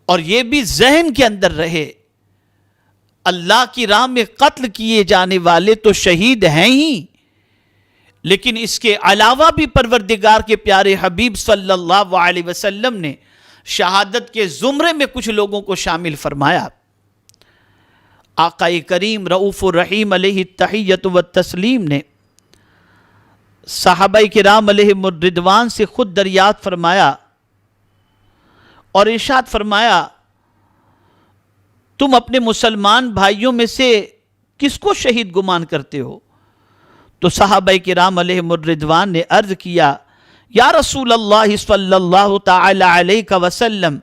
اور یہ بھی ذہن کے اندر رہے، اللہ کی راہ میں قتل کیے جانے والے تو شہید ہیں ہی، لیکن اس کے علاوہ بھی پروردگار کے پیارے حبیب صلی اللہ علیہ وسلم نے شہادت کے زمرے میں کچھ لوگوں کو شامل فرمایا۔ آقا کریم رؤوف الرحیم علیہ التحیۃ والتسلیم نے صحابہ کرام علیہم الرضوان سے خود دریافت فرمایا اور ارشاد فرمایا، تم اپنے مسلمان بھائیوں میں سے کس کو شہید گمان کرتے ہو؟ تو صحابہ کرام علیہم الرضوان نے عرض کیا، یا رسول اللہ صلی اللہ تعالی علیہ وسلم،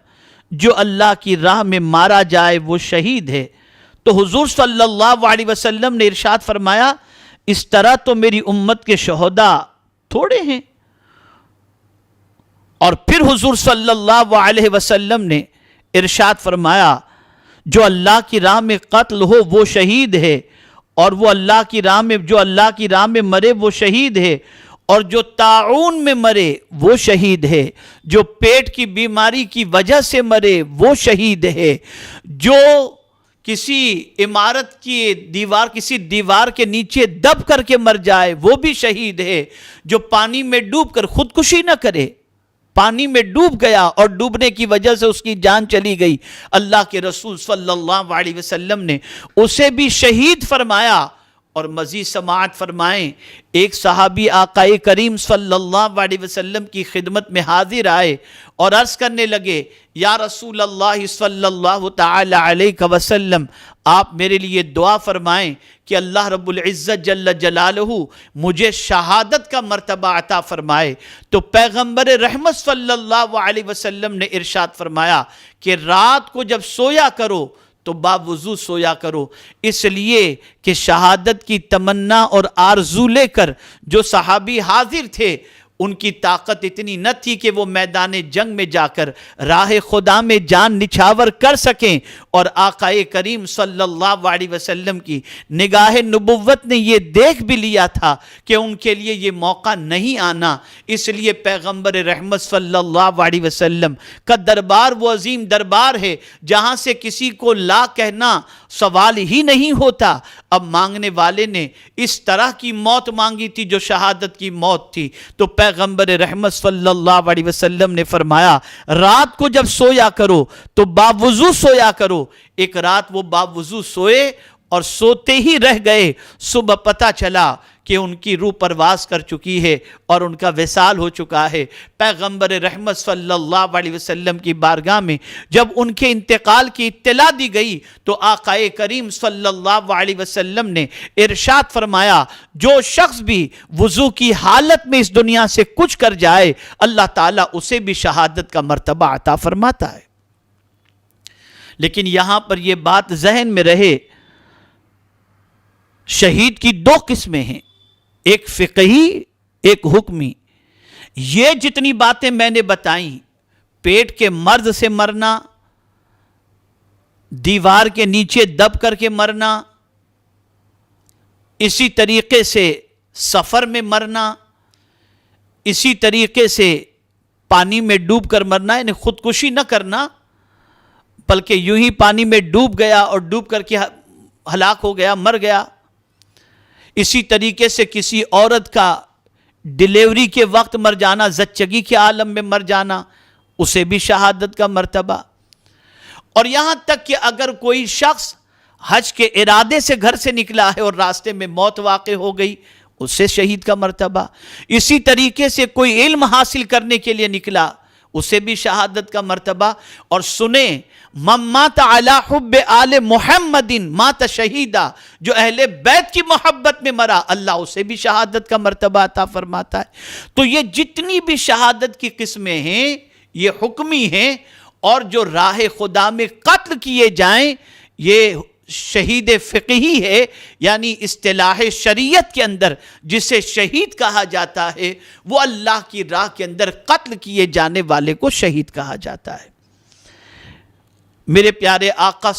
جو اللہ کی راہ میں مارا جائے وہ شہید ہے۔ تو حضور صلی اللہ علیہ وسلم نے ارشاد فرمایا، اس طرح تو میری امت کے شہداء تھوڑے ہیں۔ اور پھر حضور صلی اللہ علیہ وسلم نے ارشاد فرمایا، جو اللہ کی راہ میں قتل ہو وہ شہید ہے، اور وہ اللہ کی راہ میں جو اللہ کی راہ میں مرے وہ شہید ہے، اور جو طاعون میں مرے وہ شہید ہے، جو پیٹ کی بیماری کی وجہ سے مرے وہ شہید ہے، جو کسی عمارت کی دیوار کسی دیوار کے نیچے دب کر کے مر جائے وہ بھی شہید ہے، جو پانی میں ڈوب کر خودکشی نہ کرے، پانی میں ڈوب گیا اور ڈوبنے کی وجہ سے اس کی جان چلی گئی، اللہ کے رسول صلی اللہ علیہ وسلم نے اسے بھی شہید فرمایا۔ اور مزید سماعت فرمائیں، ایک صحابی آقا کریم صلی اللہ علیہ وسلم کی خدمت میں حاضر آئے اور عرض کرنے لگے، یا رسول اللہ صلی اللہ تعالی علیہ وسلم، آپ میرے لیے دعا فرمائیں کہ اللہ رب العزت جل جلالہ مجھے شہادت کا مرتبہ عطا فرمائے۔ تو پیغمبر رحمت صلی اللہ علیہ وسلم نے ارشاد فرمایا کہ رات کو جب سویا کرو تو باوضو سویا کرو، اس لیے کہ شہادت کی تمنا اور آرزو لے کر جو صحابی حاضر تھے ان کی طاقت اتنی نہ تھی کہ وہ میدان جنگ میں جا کر راہ خدا میں جان نچھاور کر سکیں، اور آقا کریم صلی اللہ علیہ وسلم کی نگاہ نبوت نے یہ دیکھ بھی لیا تھا کہ ان کے لیے یہ موقع نہیں آنا، اس لیے پیغمبر رحمت صلی اللہ علیہ وسلم کا دربار وہ عظیم دربار ہے جہاں سے کسی کو لا کہنا سوال ہی نہیں ہوتا۔ اب مانگنے والے نے اس طرح کی موت مانگی تھی جو شہادت کی موت تھی، تو پیغمبر رحمت صلی اللہ علیہ وسلم نے فرمایا، رات کو جب سویا کرو تو باوضو سویا کرو۔ ایک رات وہ باوضو سوئے اور سوتے ہی رہ گئے، صبح پتہ چلا کہ ان کی روح پرواز کر چکی ہے اور ان کا وصال ہو چکا ہے۔ پیغمبر رحمت صلی اللہ علیہ وسلم کی بارگاہ میں جب ان کے انتقال کی اطلاع دی گئی تو آقا کریم صلی اللہ علیہ وسلم نے ارشاد فرمایا، جو شخص بھی وضو کی حالت میں اس دنیا سے کچھ کر جائے اللہ تعالیٰ اسے بھی شہادت کا مرتبہ عطا فرماتا ہے۔ لیکن یہاں پر یہ بات ذہن میں رہے، شہید کی دو قسمیں ہیں، ایک فقہی ایک حکمی۔ یہ جتنی باتیں میں نے بتائیں، پیٹ کے مرض سے مرنا، دیوار کے نیچے دب کر کے مرنا، اسی طریقے سے سفر میں مرنا، اسی طریقے سے پانی میں ڈوب کر مرنا، یعنی خودکشی نہ کرنا بلکہ یوں ہی پانی میں ڈوب گیا اور ڈوب کر کے ہلاک ہو گیا، مر گیا۔ اسی طریقے سے کسی عورت کا ڈیلیوری کے وقت مر جانا، زچگی کے عالم میں مر جانا، اسے بھی شہادت کا مرتبہ۔ اور یہاں تک کہ اگر کوئی شخص حج کے ارادے سے گھر سے نکلا ہے اور راستے میں موت واقع ہو گئی، اسے شہید کا مرتبہ۔ اسی طریقے سے کوئی علم حاصل کرنے کے لیے نکلا، اسے بھی شہادت کا مرتبہ۔ اور سنیں، من مات علی حب آل محمد مات شہیدہ، جو اہل بیت کی محبت میں مرا اللہ اسے بھی شہادت کا مرتبہ عطا فرماتا ہے۔ تو یہ جتنی بھی شہادت کی قسمیں ہیں یہ حکمی ہیں، اور جو راہ خدا میں قتل کیے جائیں یہ شہید فقہی ہے، یعنی اصطلاح شریعت کے اندر جسے شہید کہا جاتا ہے وہ اللہ کی راہ کے اندر قتل کیے جانے والے کو شہید کہا جاتا ہے۔ میرے پیارے آقا